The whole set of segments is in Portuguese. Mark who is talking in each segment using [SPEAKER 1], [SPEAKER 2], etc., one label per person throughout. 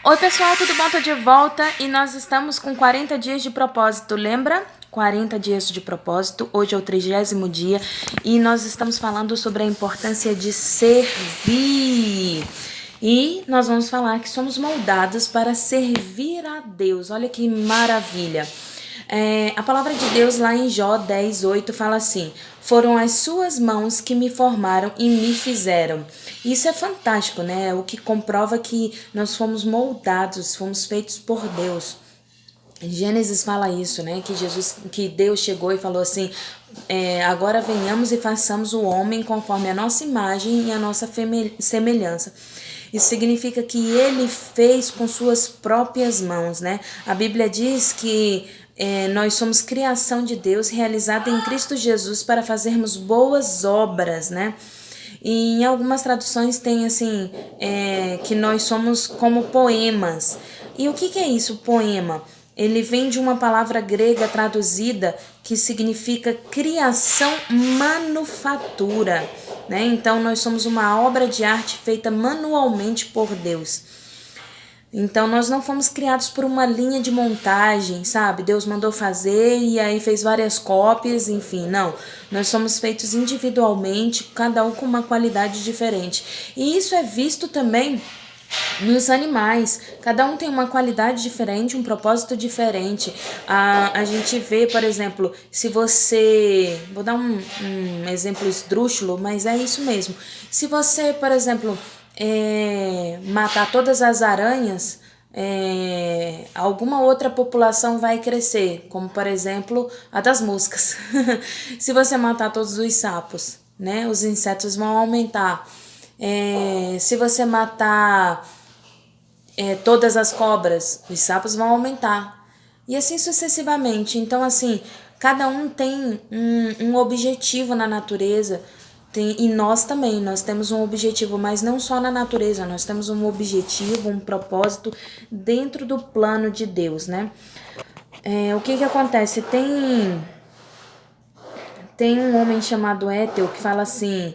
[SPEAKER 1] Oi pessoal, tudo bom? Tô de volta e nós estamos com 40 dias de propósito, lembra? 40 dias de propósito, hoje é o 30º dia e nós estamos falando sobre a importância de servir. E nós vamos falar que somos moldados para servir a Deus, olha que maravilha. A palavra de Deus lá em Jó 10:8 fala assim: foram as suas mãos que me formaram e me fizeram. Isso é fantástico, né? O que comprova que nós fomos moldados, fomos feitos por Deus. Gênesis fala isso, né? Que Deus chegou e falou assim: agora venhamos e façamos o homem conforme a nossa imagem e a nossa semelhança. Isso significa que ele fez com suas próprias mãos, né? A Bíblia diz que nós somos criação de Deus realizada em Cristo Jesus para fazermos boas obras, né? E em algumas traduções tem assim, que nós somos como poemas. E o que é isso, poema? Ele vem de uma palavra grega traduzida que significa criação manufatura, né? Então nós somos uma obra de arte feita manualmente por Deus. Então nós não fomos criados por uma linha de montagem, sabe? Deus mandou fazer e aí fez várias cópias, enfim, não. Nós somos feitos individualmente, cada um com uma qualidade diferente. E isso é visto também nos animais, cada um tem uma qualidade diferente, um propósito diferente. A gente vê, por exemplo, se você... Vou dar um exemplo esdrúxulo, mas é isso mesmo. Se você, por exemplo, matar todas as aranhas, alguma outra população vai crescer, como por exemplo a das moscas. Se você matar todos os sapos, né, os insetos vão aumentar. Se você matar todas as cobras, os sapos vão aumentar. E assim sucessivamente. Então, assim, cada um tem um objetivo na natureza. E nós também, nós temos um objetivo, mas não só na natureza, nós temos um objetivo, um propósito dentro do plano de Deus, né? O que acontece? Tem um homem chamado Étel que fala assim: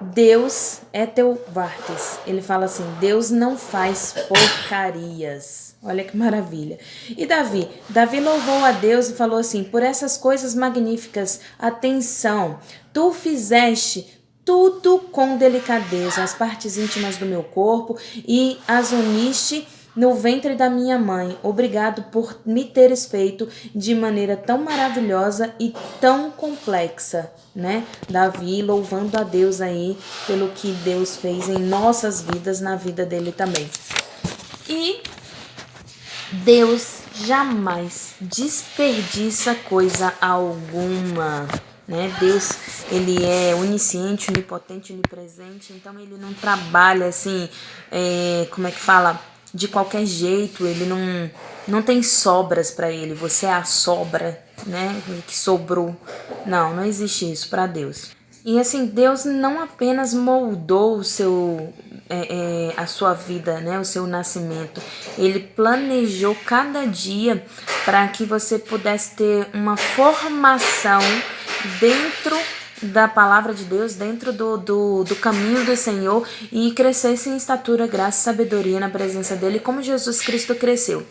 [SPEAKER 1] Deus é teu Vartes. Ele fala assim: Deus não faz porcarias. Olha que maravilha. E Davi louvou a Deus e falou assim: por essas coisas magníficas, atenção, tu fizeste tudo com delicadeza, as partes íntimas do meu corpo, e as uniste no ventre da minha mãe. Obrigado por me teres feito de maneira tão maravilhosa e tão complexa, né? Davi louvando a Deus aí pelo que Deus fez em nossas vidas, na vida dele também. E Deus jamais desperdiça coisa alguma, né? Deus, ele é onisciente, onipotente, onipresente, então ele não trabalha assim, como é que fala? De qualquer jeito, ele não tem sobras para ele, você é a sobra, né, que sobrou. Não existe isso para Deus. E assim, Deus não apenas moldou a sua vida, né, o seu nascimento, ele planejou cada dia para que você pudesse ter uma formação dentro da palavra de Deus, dentro do caminho do Senhor, e crescesse em estatura, graça e sabedoria na presença dele, como Jesus Cristo cresceu.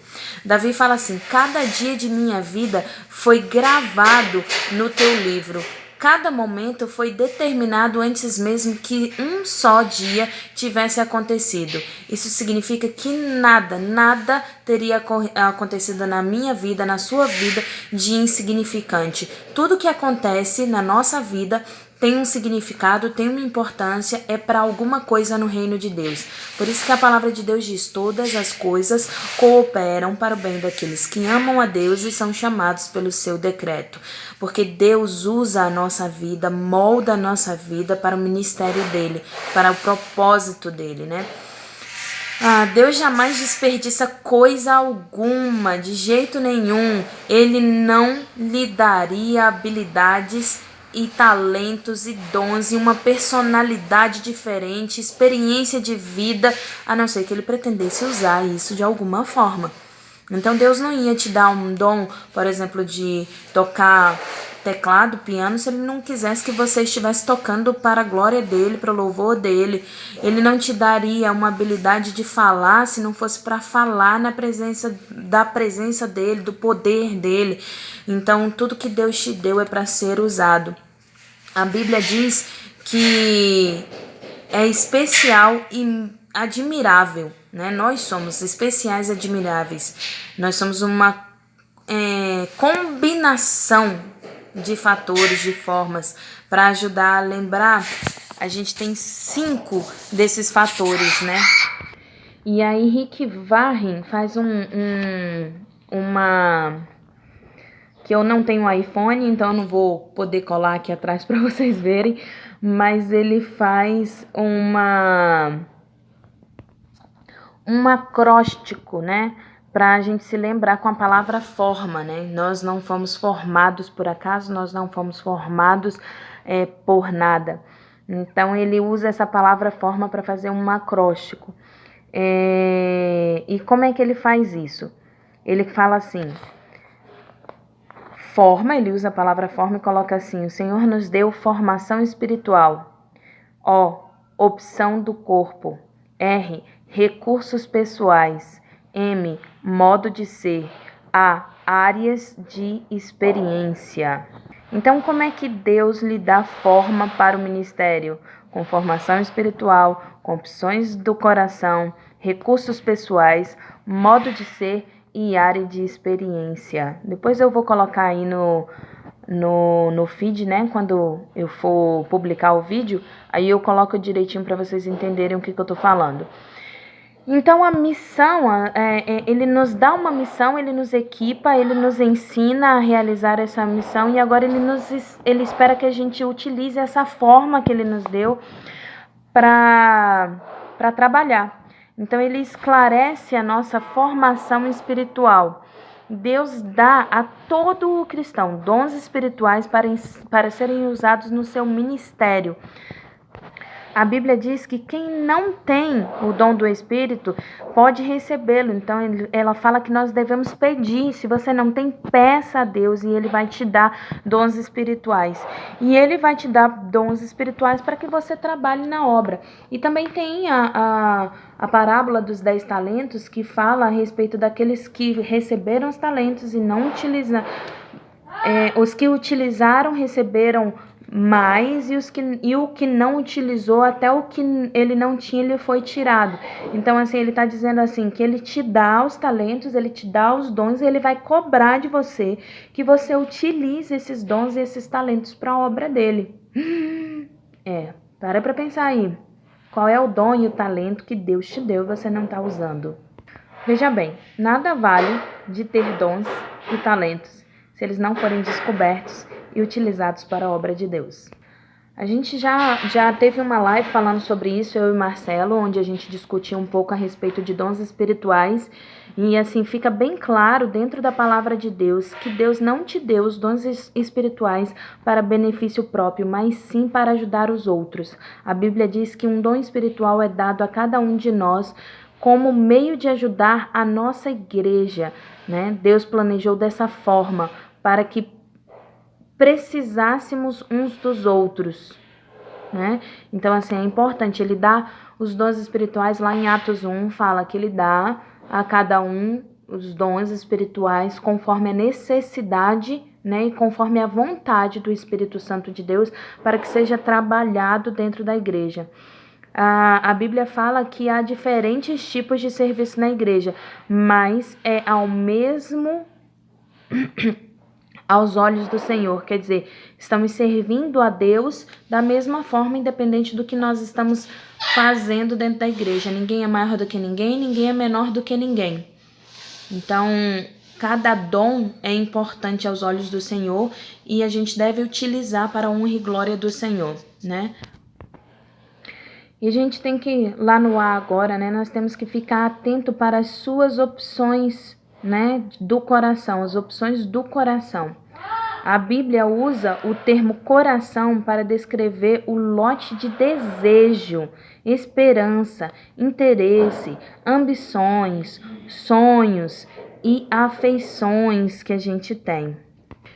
[SPEAKER 1] Davi fala assim: cada dia de minha vida foi gravado no teu livro. Cada momento foi determinado antes mesmo que um só dia tivesse acontecido. Isso significa que nada teria acontecido na minha vida, na sua vida, de insignificante. Tudo que acontece na nossa vida tem um significado, tem uma importância, é para alguma coisa no reino de Deus. Por isso que a palavra de Deus diz: todas as coisas cooperam para o bem daqueles que amam a Deus e são chamados pelo seu decreto. Porque Deus usa a nossa vida, molda a nossa vida para o ministério dele, para o propósito dele, né? Deus jamais desperdiça coisa alguma, de jeito nenhum. Ele não lhe daria habilidades e talentos e dons e uma personalidade diferente, experiência de vida, a não ser que ele pretendesse usar isso de alguma forma. Então Deus não ia te dar um dom, por exemplo, de tocar teclado, piano, se ele não quisesse que você estivesse tocando para a glória dele, para o louvor dele. Ele não te daria uma habilidade de falar se não fosse para falar na presença dele, do poder dele. Então, tudo que Deus te deu é para ser usado. A Bíblia diz que é especial e admirável, né? Nós somos especiais e admiráveis. Nós somos uma combinação de fatores, de formas para ajudar a lembrar. A gente tem 5 desses fatores, né? E aí Rick Warren faz uma... que eu não tenho iPhone, então eu não vou poder colar aqui atrás para vocês verem, mas ele faz um acróstico, né? Para a gente se lembrar com a palavra forma, né? Nós não fomos formados por acaso, nós não fomos formados por nada. Então, ele usa essa palavra forma para fazer um acróstico. E como é que ele faz isso? Ele fala assim, forma, ele usa a palavra forma e coloca assim, o Senhor nos deu formação espiritual. O, opção do corpo. R, recursos pessoais. M, modo de ser. A, áreas de experiência. Então, como é que Deus lhe dá forma para o ministério? Com formação espiritual, com opções do coração, recursos pessoais, modo de ser e área de experiência. Depois eu vou colocar aí no feed, né? Quando eu for publicar o vídeo, aí eu coloco direitinho para vocês entenderem o que eu tô falando. Então, a missão, ele nos dá uma missão, ele nos equipa, ele nos ensina a realizar essa missão e agora ele espera que a gente utilize essa forma que ele nos deu para trabalhar. Então, ele esclarece a nossa formação espiritual. Deus dá a todo cristão dons espirituais para serem usados no seu ministério. A Bíblia diz que quem não tem o dom do Espírito pode recebê-lo. Então, ela fala que nós devemos pedir. Se você não tem, peça a Deus e Ele vai te dar dons espirituais. E Ele vai te dar dons espirituais para que você trabalhe na obra. E também tem a parábola dos 10 talentos que fala a respeito daqueles que receberam os talentos e não utilizaram. Os que utilizaram receberam mais e o que não utilizou, até o que ele não tinha, ele foi tirado. Então, assim, ele está dizendo assim, que ele te dá os talentos, ele te dá os dons e ele vai cobrar de você que você utilize esses dons e esses talentos para a obra dele. Para pensar aí. Qual é o dom e o talento que Deus te deu e você não está usando? Veja bem, nada vale de ter dons e talentos se eles não forem descobertos e utilizados para a obra de Deus. A gente já teve uma live falando sobre isso, eu e Marcelo, onde a gente discutiu um pouco a respeito de dons espirituais e assim fica bem claro dentro da palavra de Deus que Deus não te deu os dons espirituais para benefício próprio, mas sim para ajudar os outros. A Bíblia diz que um dom espiritual é dado a cada um de nós como meio de ajudar a nossa igreja, né? Deus planejou dessa forma para que precisássemos uns dos outros, né? Então, assim, é importante, ele dá os dons espirituais, lá em Atos 1, fala que ele dá a cada um os dons espirituais conforme a necessidade, né? E conforme a vontade do Espírito Santo de Deus, para que seja trabalhado dentro da igreja. A Bíblia fala que há diferentes tipos de serviço na igreja, mas é ao mesmo... aos olhos do Senhor, quer dizer, estamos servindo a Deus da mesma forma, independente do que nós estamos fazendo dentro da igreja. Ninguém é maior do que ninguém, ninguém é menor do que ninguém. Então, cada dom é importante aos olhos do Senhor e a gente deve utilizar para a honra e glória do Senhor, né? E a gente tem que, lá no ar agora, né, nós temos que ficar atento para as suas opções, né, do coração, as opções do coração. A Bíblia usa o termo coração para descrever o lote de desejo, esperança, interesse, ambições, sonhos e afeições que a gente tem.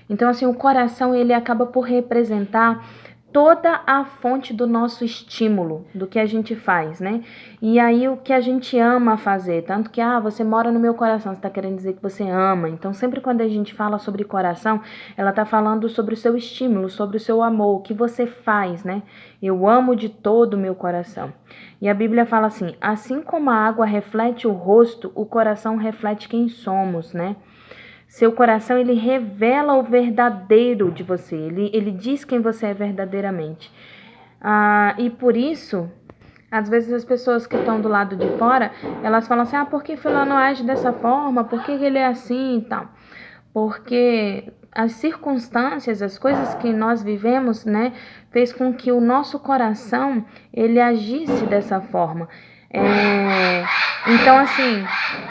[SPEAKER 1] Então, assim, o coração, ele acaba por representar toda a fonte do nosso estímulo, do que a gente faz, né? E aí o que a gente ama fazer, tanto que, você mora no meu coração, você tá querendo dizer que você ama. Então, sempre quando a gente fala sobre coração, ela tá falando sobre o seu estímulo, sobre o seu amor, o que você faz, né? Eu amo de todo o meu coração. E a Bíblia fala assim como a água reflete o rosto, o coração reflete quem somos, né? Seu coração, ele revela o verdadeiro de você. Ele diz quem você é verdadeiramente. E por isso, às vezes as pessoas que estão do lado de fora, elas falam assim, por que fulano age dessa forma? Por que ele é assim e tal? Porque as circunstâncias, as coisas que nós vivemos, né, fez com que o nosso coração, ele agisse dessa forma. Então, assim,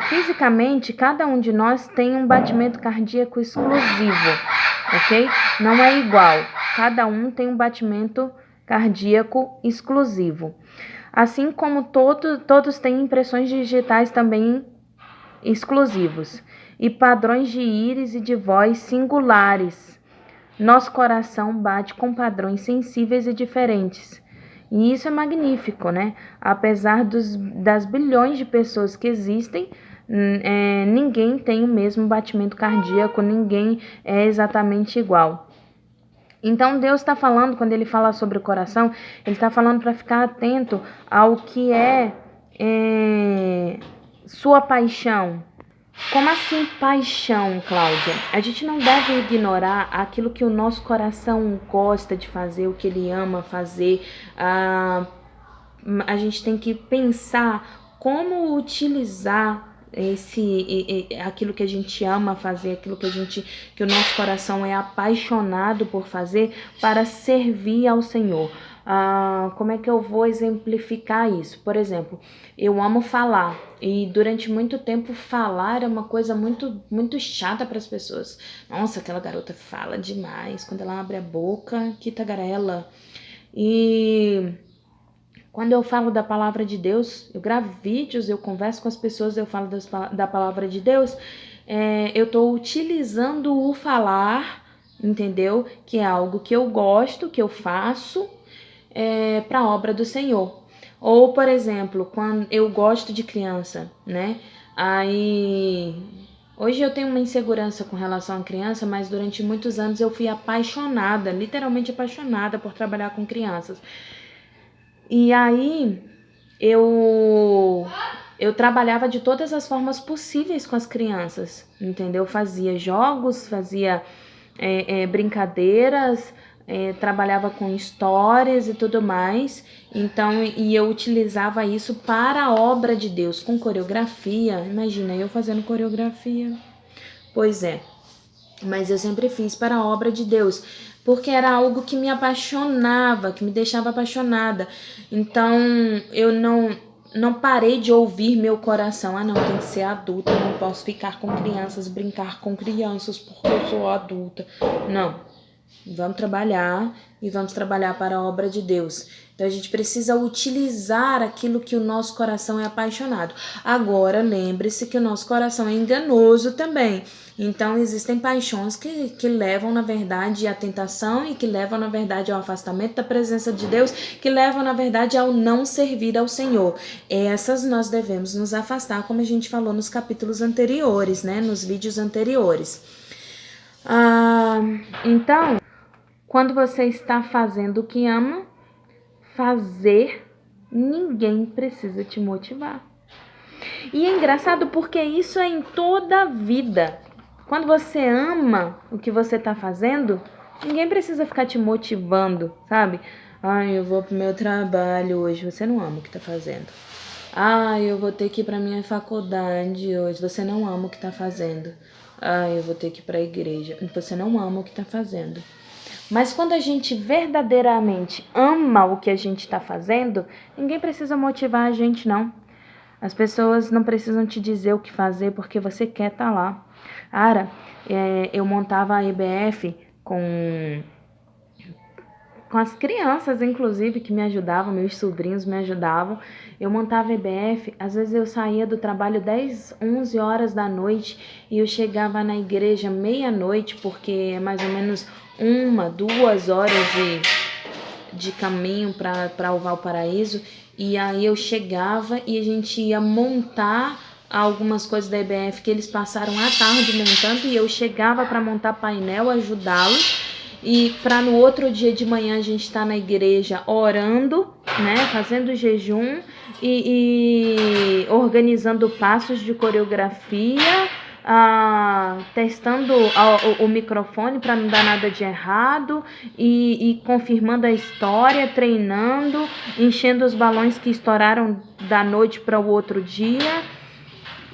[SPEAKER 1] fisicamente, cada um de nós tem um batimento cardíaco exclusivo, ok? Não é igual. Cada um tem um batimento cardíaco exclusivo. Assim como todos têm impressões digitais também exclusivos e padrões de íris e de voz singulares. Nosso coração bate com padrões sensíveis e diferentes. E isso é magnífico, né? Apesar das bilhões de pessoas que existem, ninguém tem o mesmo batimento cardíaco, ninguém é exatamente igual. Então Deus está falando, quando ele fala sobre o coração, ele está falando para ficar atento ao que é sua paixão. Como assim paixão, Cláudia? A gente não deve ignorar aquilo que o nosso coração gosta de fazer, o que ele ama fazer. A gente tem que pensar como utilizar aquilo que a gente ama fazer, aquilo que o nosso coração é apaixonado por fazer para servir ao Senhor. Como é que eu vou exemplificar isso? Por exemplo, eu amo falar e durante muito tempo falar é uma coisa muito, muito chata para as pessoas. Nossa, aquela garota fala demais, quando ela abre a boca, que tagarela. E quando eu falo da palavra de Deus, eu gravo vídeos, eu converso com as pessoas, eu falo da palavra de Deus, eu estou utilizando o falar, entendeu? Que é algo que eu gosto, que eu faço para a obra do Senhor. Ou, por exemplo, quando eu gosto de criança, né? Aí, hoje eu tenho uma insegurança com relação à criança, mas durante muitos anos eu fui apaixonada, literalmente apaixonada por trabalhar com crianças. E aí eu trabalhava de todas as formas possíveis com as crianças, entendeu? Fazia jogos, fazia brincadeiras, trabalhava com histórias e tudo mais. Então, e eu utilizava isso para a obra de Deus, com coreografia. Imagina, eu fazendo coreografia. Pois é, mas eu sempre fiz para a obra de Deus, porque era algo que me apaixonava, que me deixava apaixonada. Então, eu não parei de ouvir meu coração. Não, tem que ser adulta, não posso ficar com crianças, brincar com crianças porque eu sou adulta. Não, vamos trabalhar e vamos trabalhar para a obra de Deus. Então a gente precisa utilizar aquilo que o nosso coração é apaixonado. Agora, lembre-se que o nosso coração é enganoso também. Então existem paixões que levam, na verdade, à tentação e que levam, na verdade, ao afastamento da presença de Deus, que levam, na verdade, ao não servir ao Senhor. Essas nós devemos nos afastar, como a gente falou nos capítulos anteriores, né? Nos vídeos anteriores. Então, quando você está fazendo o que ama, fazer, ninguém precisa te motivar. E é engraçado porque isso é em toda a vida. Quando você ama o que você está fazendo, ninguém precisa ficar te motivando, sabe? Eu vou pro meu trabalho hoje. Você não ama o que está fazendo. Eu vou ter que ir pra minha faculdade hoje. Você não ama o que está fazendo. Eu vou ter que ir pra igreja. Você não ama o que está fazendo. Mas quando a gente verdadeiramente ama o que a gente está fazendo, ninguém precisa motivar a gente, não. As pessoas não precisam te dizer o que fazer porque você quer estar lá. Eu montava a EBF com as crianças, inclusive, que me ajudavam, meus sobrinhos me ajudavam. Eu montava EBF, às vezes eu saía do trabalho 10, 11 horas da noite e eu chegava na igreja meia-noite, porque é mais ou menos 2 horas de caminho para o Valparaíso. E aí eu chegava e a gente ia montar algumas coisas da EBF que eles passaram a tarde montando, e eu chegava para montar painel, ajudá-los, e para no outro dia de manhã a gente estar na igreja orando, né, fazendo jejum e organizando passos de coreografia, testando o microfone para não dar nada de errado e confirmando a história, treinando, enchendo os balões que estouraram da noite para o outro dia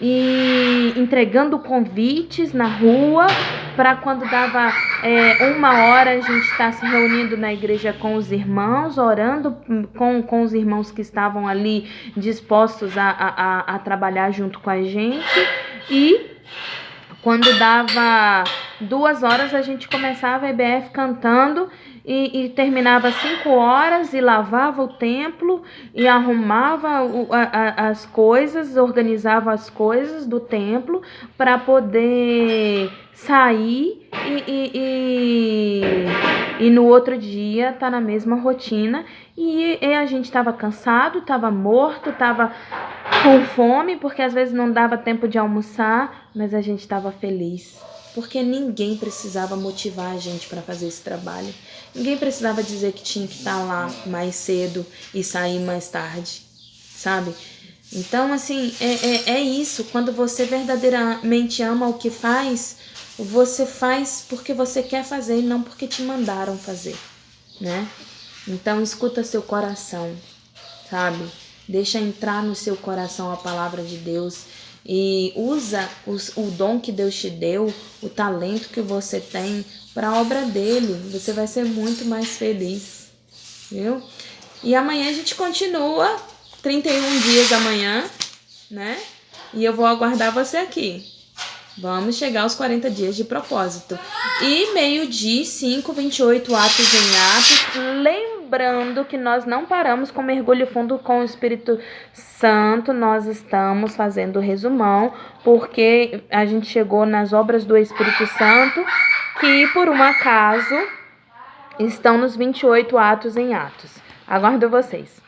[SPEAKER 1] e entregando convites na rua para quando dava 1 hora a gente estar se reunindo na igreja com os irmãos, orando com os irmãos que estavam ali dispostos a trabalhar junto com a gente. E quando dava 2 horas a gente começava a EBF cantando e terminava 5 horas e lavava o templo e arrumava as coisas, organizava as coisas do templo para poder sair e no outro dia tá na mesma rotina. E a gente estava cansado, estava morto, estava com fome, porque às vezes não dava tempo de almoçar, mas a gente estava feliz, porque ninguém precisava motivar a gente para fazer esse trabalho. Ninguém precisava dizer que tinha que estar lá mais cedo e sair mais tarde, sabe? Então, assim, é isso. Quando você verdadeiramente ama o que faz, você faz porque você quer fazer e não porque te mandaram fazer, né? Então, escuta seu coração, sabe? Deixa entrar no seu coração a palavra de Deus e usa o dom que Deus te deu, o talento que você tem para a obra dele. Você vai ser muito mais feliz, viu? E amanhã a gente continua, 31 dias amanhã, né? E eu vou aguardar você aqui. Vamos chegar aos 40 dias de propósito. E meio-dia, 5, 28 atos em atos. Lembrando que nós não paramos com mergulho fundo com o Espírito Santo. Nós estamos fazendo resumão, porque a gente chegou nas obras do Espírito Santo, que por um acaso estão nos 28 atos em atos. Aguardo vocês.